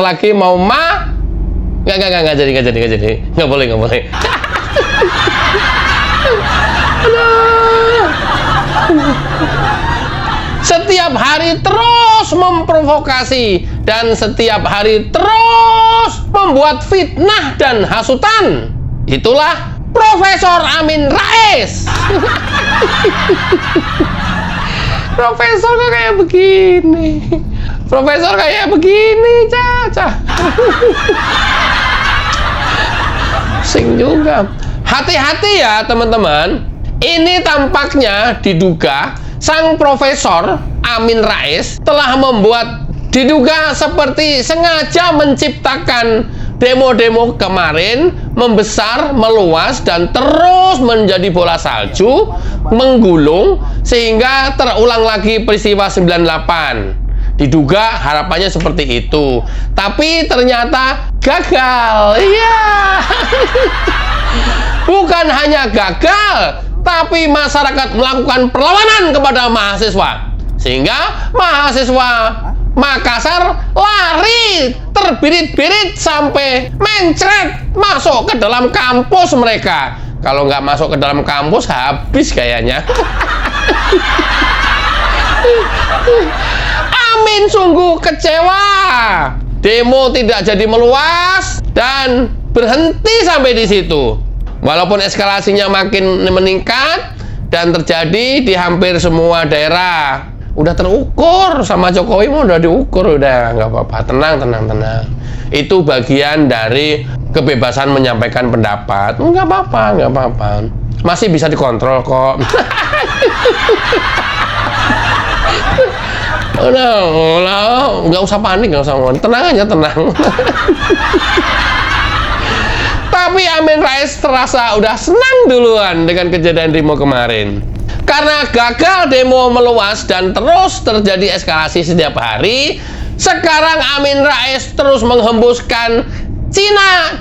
lagi mau nggak jadi, nggak boleh. Setiap hari terus memprovokasi dan setiap hari terus membuat fitnah dan hasutan. Itulah Profesor Amin Rais. Profesor kok kayak begini? Profesor kayak begini, Caca. Sing juga. Hati-hati ya, teman-teman. Ini tampaknya diduga sang Profesor Amin Rais telah diduga seperti sengaja menciptakan demo-demo kemarin membesar, meluas, dan terus menjadi bola salju, menggulung, sehingga terulang lagi peristiwa 98. Diduga harapannya seperti itu. Tapi ternyata gagal. Iya. Bukan hanya gagal, tapi masyarakat melakukan perlawanan kepada mahasiswa. Sehingga mahasiswa Makassar lari terbirit-birit sampai mencret masuk ke dalam kampus mereka. Kalau nggak masuk ke dalam kampus habis kayaknya. Amin sungguh kecewa. Demo tidak jadi meluas dan berhenti sampai di situ. Walaupun eskalasinya makin meningkat dan terjadi di hampir semua daerah. Udah terukur sama Jokowi, mau udah diukur, udah nggak apa-apa, tenang. Itu bagian dari kebebasan menyampaikan pendapat. Nggak apa-apa, masih bisa dikontrol kok. Nggak usah panik, tenang aja. Tapi Amin Rais terasa udah senang duluan dengan kejadian demo kemarin. Karena gagal demo meluas dan terus terjadi eskalasi setiap hari, sekarang Amin Rais terus menghembuskan Cina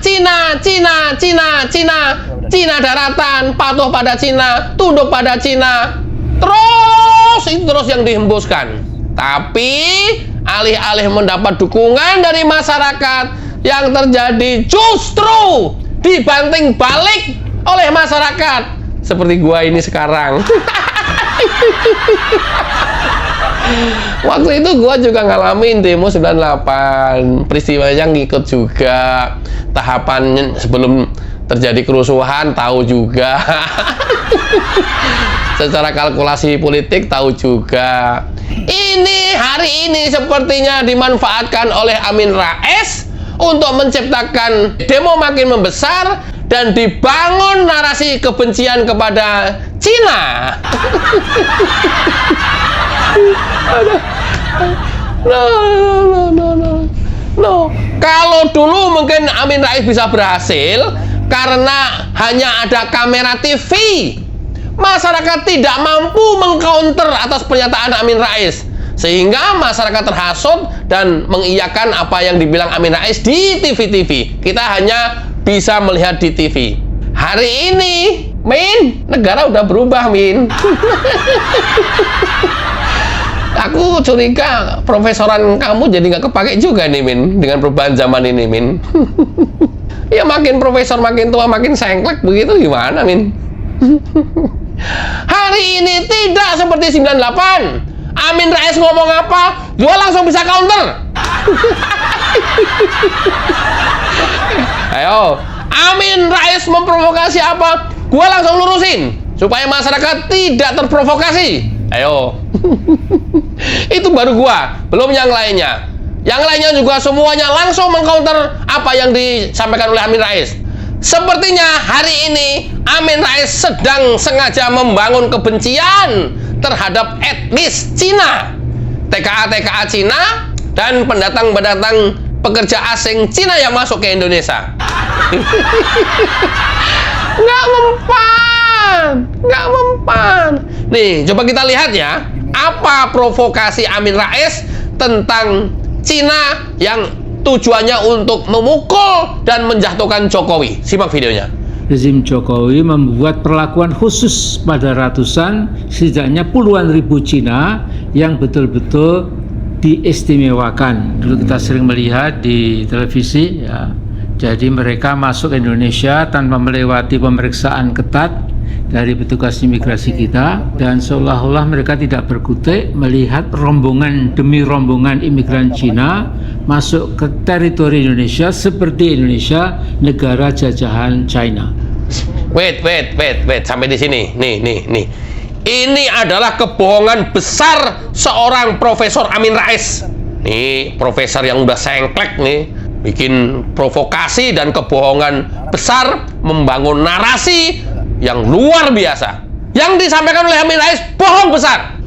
daratan, patuh pada Cina, tunduk pada Cina. Terus yang dihembuskan. Tapi alih-alih mendapat dukungan dari masyarakat, yang terjadi justru dibanting balik oleh masyarakat. Seperti gua ini sekarang. Waktu itu gua juga ngalamin demo 98. Peristiwanya ngikut juga. Tahapan sebelum terjadi kerusuhan tahu juga. Secara kalkulasi politik tahu juga. Hari ini sepertinya dimanfaatkan oleh Amin Rais untuk menciptakan demo makin membesar dan dibangun narasi kebencian kepada Cina. No. Kalau dulu mungkin Amin Rais bisa berhasil karena hanya ada kamera TV. Masyarakat tidak mampu mengcounter atas pernyataan Amin Rais. Sehingga masyarakat terhasut dan mengiyakan apa yang dibilang Amin Rais di TV-TV. Kita hanya bisa melihat di TV. Hari ini, Min, negara udah berubah, Min. Aku curiga profesoran kamu jadi nggak kepake juga nih, Min, dengan perubahan zaman ini, Min. Ya makin profesor makin tua makin sengklek begitu gimana, Min? Hari ini tidak seperti 98. Amin Rais ngomong apa, gua langsung bisa counter. Ayo, Amin Rais memprovokasi apa, gua langsung lurusin supaya masyarakat tidak terprovokasi. Ayo. Itu baru gua, belum yang lainnya. Yang lainnya juga semuanya langsung mengcounter apa yang disampaikan oleh Amin Rais. Sepertinya hari ini Amin Rais sedang sengaja membangun kebencian terhadap etnis Cina, TKA Cina, dan pendatang pekerja asing Cina yang masuk ke Indonesia. Nggak mempan. Nih, coba kita lihat ya, apa provokasi Amin Rais tentang Cina yang tujuannya untuk memukul dan menjatuhkan Jokowi. Simak videonya. Rezim Jokowi membuat perlakuan khusus pada ratusan, setidaknya puluhan ribu Cina yang betul-betul diistimewakan. Dulu kita sering melihat di televisi, ya. Jadi mereka masuk ke Indonesia tanpa melewati pemeriksaan ketat dari petugas imigrasi kita, dan seolah-olah mereka tidak berkutik melihat rombongan demi rombongan imigran Cina masuk ke teritori Indonesia seperti Indonesia negara jajahan China. Wait, sampai di sini. Nih. Ini adalah kebohongan besar seorang Profesor Amin Rais. Nih, profesor yang udah sengklek nih, bikin provokasi dan kebohongan besar, membangun narasi yang luar biasa. Yang disampaikan oleh Amin Rais bohong besar.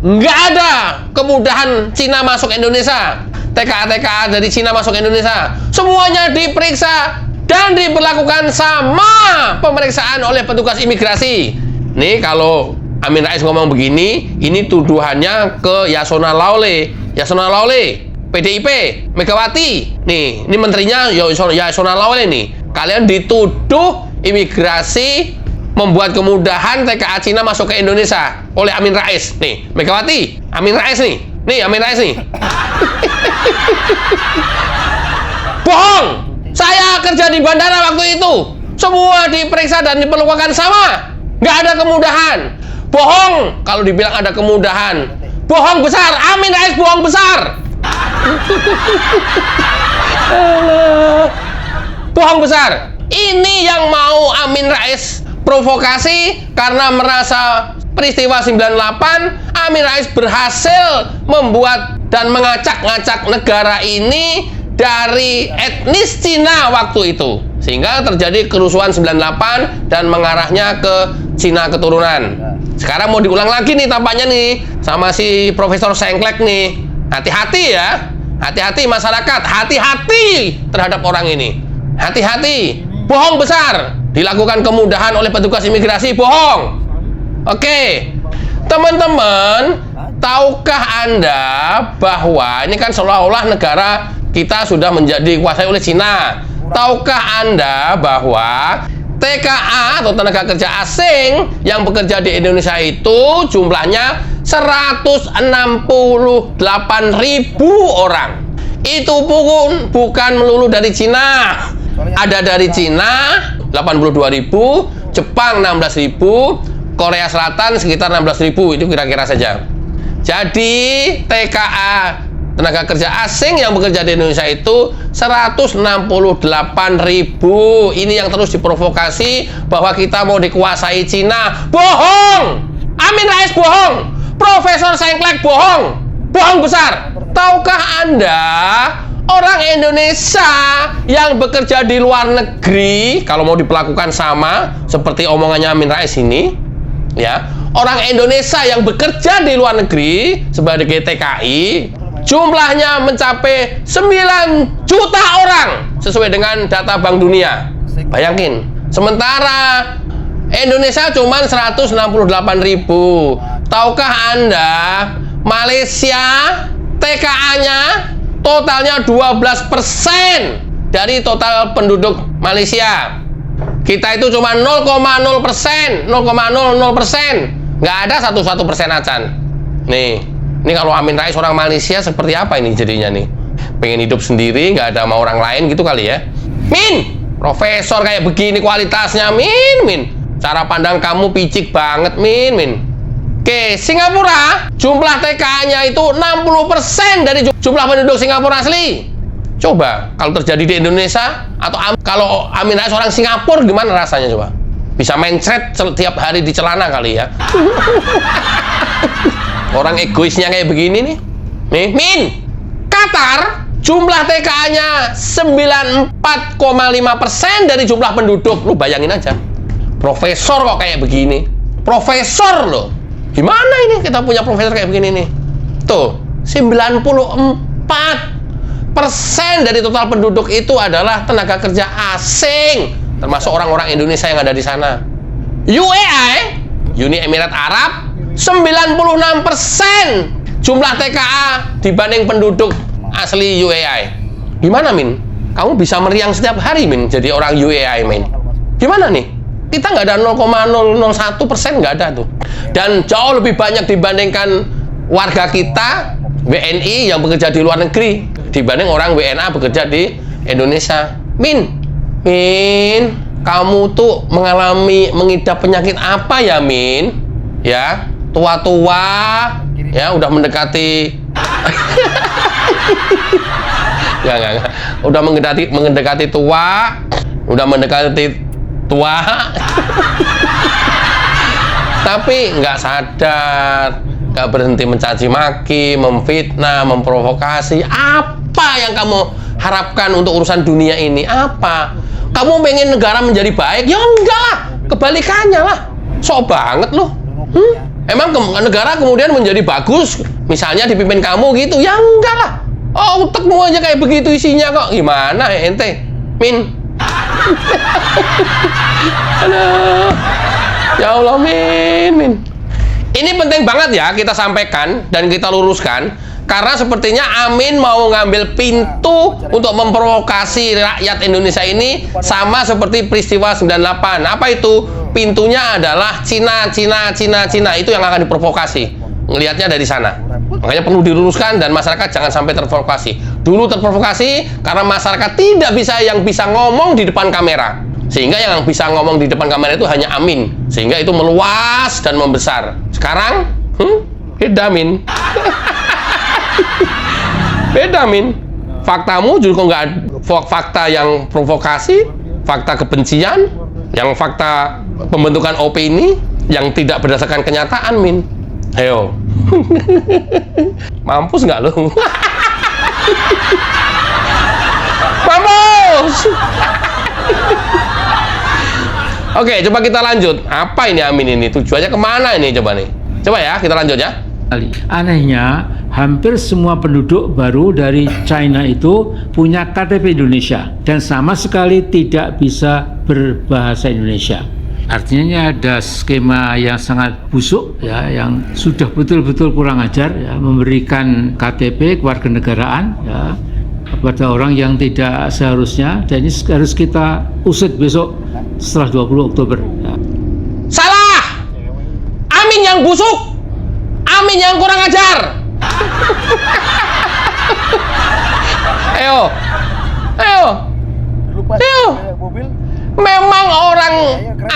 Nggak ada kemudahan Cina masuk Indonesia, TKA dari Cina masuk Indonesia. Semuanya diperiksa dan diberlakukan sama pemeriksaan oleh petugas imigrasi. Nih, kalau Amin Rais ngomong begini, ini tuduhannya ke Yasona Lawli, PDIP, Megawati. Nih, ini menterinya Yasona Lawli nih. Kalian dituduh imigrasi membuat kemudahan TKA Cina masuk ke Indonesia oleh Amin Rais. Nih, Megawati, Amin Rais nih. Bohong. Saya kerja di bandara waktu itu. Semua diperiksa dan diperlakukan sama. Nggak ada kemudahan. Bohong kalau dibilang ada kemudahan. Bohong besar. Amin Rais bohong besar. Bohong besar. Ini yang mau Amin Rais provokasi karena merasa peristiwa 98 Amin Rais berhasil membuat dan mengacak-ngacak negara ini dari etnis Cina waktu itu, sehingga terjadi kerusuhan 98 dan mengarahnya ke Cina keturunan. Sekarang mau diulang lagi nih tampaknya nih sama si Profesor Sengklek nih. Hati-hati ya, hati-hati masyarakat, hati-hati terhadap orang ini, hati-hati. Bohong besar, dilakukan kemudahan oleh petugas imigrasi, bohong. Oke, teman-teman, tahukah Anda bahwa ini kan seolah-olah negara kita sudah menjadi dikuasai oleh Cina. Tahukah Anda bahwa TKA atau tenaga kerja asing yang bekerja di Indonesia itu jumlahnya 168.000 orang. Itu pun bukan melulu dari Cina. Ada dari Cina 82.000, Jepang 16.000, Korea Selatan sekitar 16.000, itu kira-kira saja. Jadi TKA tenaga kerja asing yang bekerja di Indonesia itu 168.000. Ini yang terus diprovokasi bahwa kita mau dikuasai Cina. Bohong! Amin Rais bohong! Profesor Sengklek bohong! Bohong besar! Tahukah Anda orang Indonesia yang bekerja di luar negeri, kalau mau diperlakukan sama seperti omongannya Amin Rais ini, ya, orang Indonesia yang bekerja di luar negeri sebagai TKI jumlahnya mencapai 9 juta orang sesuai dengan data Bank Dunia. Bayangin, sementara Indonesia cuma 168.000. Tahukah Anda Malaysia TKA-nya totalnya 12% dari total penduduk Malaysia. Kita itu cuma 0,0%, 0,00%. Nggak ada 1% acan. Nih, ini kalau Amin Rais orang Malaysia seperti apa ini jadinya nih? Pengen hidup sendiri, nggak ada sama orang lain gitu kali ya. Min, profesor kayak begini kualitasnya, Min. Cara pandang kamu picik banget, Min. Oke, Singapura, jumlah TKA-nya itu 60% dari jumlah penduduk Singapura asli. Coba, kalau terjadi di Indonesia, atau kalau Amin Rais orang Singapura, gimana rasanya coba? Bisa mencret setiap hari di celana kali ya. Orang egoisnya kayak begini nih. Min, Qatar, jumlah TKA-nya 94,5% dari jumlah penduduk. Lu bayangin aja. Profesor kok kayak begini. Profesor loh. Gimana ini kita punya profesor kayak begini nih? Tuh, 94% dari total penduduk itu adalah tenaga kerja asing, termasuk orang-orang Indonesia yang ada di sana. UAE, Uni Emirat Arab, 96% jumlah TKA dibanding penduduk asli UAE. Gimana, Min? Kamu bisa meriang setiap hari, Min, jadi orang UAE, Min. Gimana nih? Kita nggak ada 0,001%, nggak ada tuh. Dan jauh lebih banyak dibandingkan warga kita WNI yang bekerja di luar negeri dibanding orang WNA bekerja di Indonesia. Min, kamu tuh mengidap penyakit apa ya, Min? Ya, tua-tua, ya udah mendekati Enggak. Udah mendekati tua, tapi nggak sadar, nggak berhenti mencaci maki, memfitnah, memprovokasi. Apa yang kamu harapkan untuk urusan dunia ini? Apa? Kamu pengen negara menjadi baik? Ya enggak lah, kebalikannya lah. Sok banget loh. Emang negara kemudian menjadi bagus, misalnya dipimpin kamu gitu? Ya enggak lah. Oh, otakmu aja kayak begitu isinya kok. Gimana ente, Min? Aduh. Ya Allah, Min. Ini penting banget ya kita sampaikan dan kita luruskan, karena sepertinya Amin mau ngambil pintu untuk memprovokasi rakyat Indonesia ini sama seperti peristiwa 98. Apa itu? Pintunya adalah Cina. Itu yang akan diprovokasi. Ngelihatnya dari sana. Makanya perlu diluruskan dan masyarakat jangan sampai terprovokasi. Dulu terprovokasi karena masyarakat tidak bisa ngomong di depan kamera. Sehingga yang bisa ngomong di depan kamera itu hanya Amin. Sehingga itu meluas dan membesar. Sekarang, beda, Min. Beda, Min. Faktamu juga nggak fakta yang provokasi, fakta kebencian, yang fakta pembentukan opini yang tidak berdasarkan kenyataan, Min. Ayo. Mampus nggak lu? Mampus! Oke, coba kita lanjut. Apa ini Amin ini? Tujuannya kemana ini? Coba nih. Coba ya, kita lanjut ya. Anehnya, hampir semua penduduk baru dari China itu punya KTP Indonesia dan sama sekali tidak bisa berbahasa Indonesia. Artinya ada skema yang sangat busuk ya, yang sudah betul-betul kurang ajar ya, memberikan KTP kewarganegaraan ya kepada orang yang tidak seharusnya, dan ini harus kita usut besok setelah 20 Oktober ya. Salah! Amin yang busuk! Amin yang kurang ajar! Ayo! Memang orang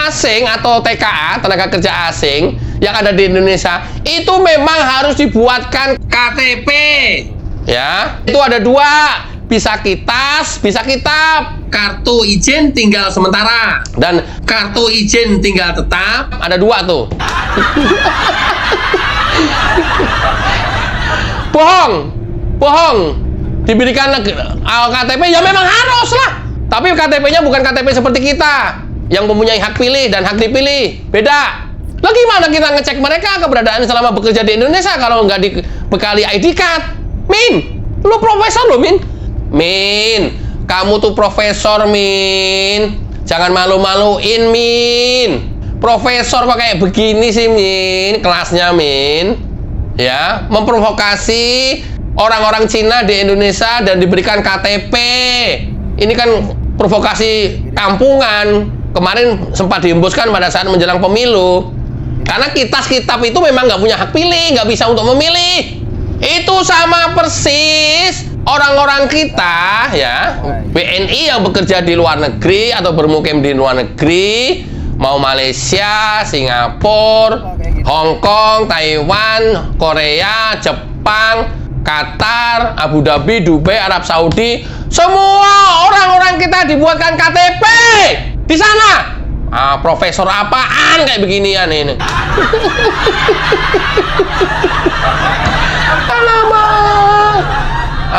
asing atau TKA, tenaga kerja asing yang ada di Indonesia itu memang harus dibuatkan KTP ya. Itu ada dua, bisa kitas, bisa kitab. Kartu izin tinggal sementara dan kartu izin tinggal tetap, ada dua tuh. Bohong diberikan KTP ya memang harus lah. Tapi KTP-nya bukan KTP seperti kita yang mempunyai hak pilih dan hak dipilih. Beda. Lah gimana kita ngecek mereka keberadaan selama bekerja di Indonesia kalau nggak dibekali ID card? Min, lu profesor lo, Min. Min, kamu tuh profesor, Min. Jangan malu-maluin, Min. Profesor kok kayak begini sih, Min. Kelasnya, Min. Ya, memprovokasi orang-orang Cina di Indonesia dan diberikan KTP. Ini kan provokasi kampungan. Kemarin sempat dihembuskan pada saat menjelang pemilu. Karena kitab itu memang nggak punya hak pilih, nggak bisa untuk memilih. Itu sama persis orang-orang kita ya, WNI yang bekerja di luar negeri atau bermukim di luar negeri, mau Malaysia, Singapura, Hong Kong, Taiwan, Korea, Jepang, Qatar, Abu Dhabi, Dubai, Arab Saudi, semua orang-orang kita dibuatkan KTP di sana. Profesor apaan kayak beginian ini? Alamak.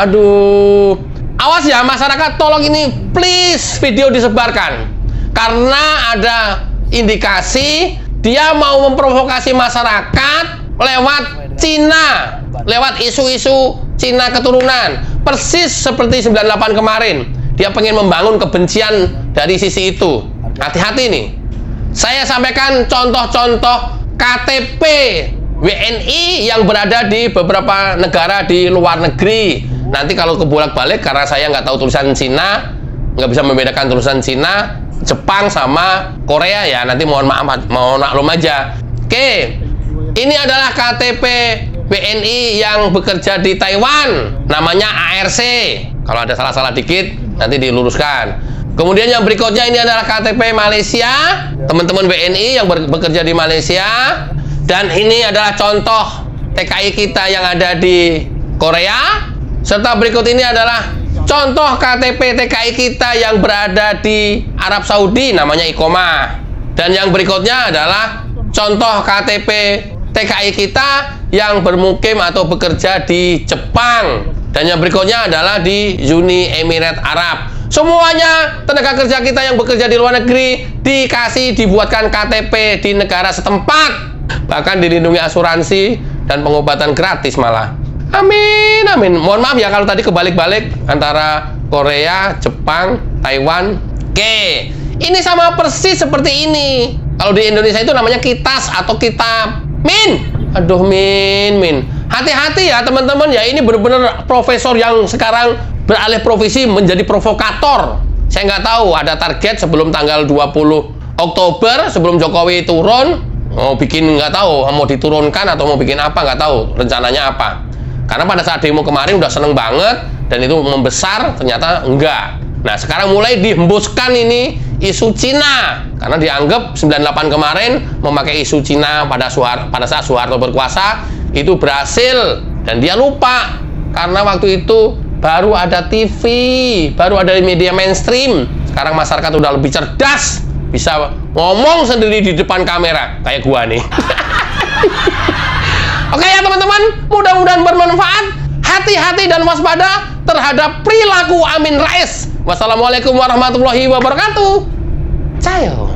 Aduh. Awas ya masyarakat, tolong ini please video disebarkan. Karena ada indikasi dia mau memprovokasi masyarakat lewat Cina, lewat isu-isu Cina keturunan. Persis seperti 98 kemarin. Dia pengen membangun kebencian dari sisi itu. Hati-hati nih. Saya sampaikan contoh-contoh KTP WNI yang berada di beberapa negara di luar negeri. Nanti kalau kebolak-balik karena saya nggak tahu tulisan Cina, nggak bisa membedakan tulisan Cina, Jepang sama Korea ya. Nanti mohon maaf, mohon maklum aja. Oke, ini adalah KTP WNI yang bekerja di Taiwan, namanya ARC. Kalau ada salah-salah dikit, nanti diluruskan. Kemudian yang berikutnya ini adalah KTP Malaysia, teman-teman WNI yang bekerja di Malaysia. Dan ini adalah contoh TKI kita yang ada di Korea. Serta berikut ini adalah contoh KTP TKI kita yang berada di Arab Saudi, namanya Iqomah. Dan yang berikutnya adalah contoh KTP TKI kita yang bermukim atau bekerja di Jepang. Dan yang berikutnya adalah di Uni Emirat Arab. Semuanya tenaga kerja kita yang bekerja di luar negeri dibuatkan KTP di negara setempat. Bahkan dilindungi asuransi dan pengobatan gratis malah. Amin, amin. Mohon maaf ya kalau tadi kebalik-balik antara Korea, Jepang, Taiwan. Oke, ini sama persis seperti ini. Kalau di Indonesia itu namanya kitas atau kitab. Min. Aduh, min. Hati-hati ya teman-teman ya, ini benar-benar profesor yang sekarang beralih profesi menjadi provokator. Saya nggak tahu ada target sebelum tanggal 20 Oktober, sebelum Jokowi turun, mau bikin nggak tahu, mau diturunkan atau mau bikin apa nggak tahu, rencananya apa. Karena pada saat demo kemarin udah seneng banget dan itu membesar, ternyata enggak. Nah sekarang mulai dihembuskan ini isu Cina, karena dianggap 98 kemarin memakai isu Cina pada saat Soeharto berkuasa itu berhasil, dan dia lupa karena waktu itu baru ada TV, baru ada media mainstream. Sekarang masyarakat udah lebih cerdas, bisa ngomong sendiri di depan kamera kayak gua nih. Oke ya teman-teman, mudah-mudahan bermanfaat. Hati-hati dan waspada terhadap perilaku Amin Rais. Wassalamualaikum warahmatullahi wabarakatuh. Ciao.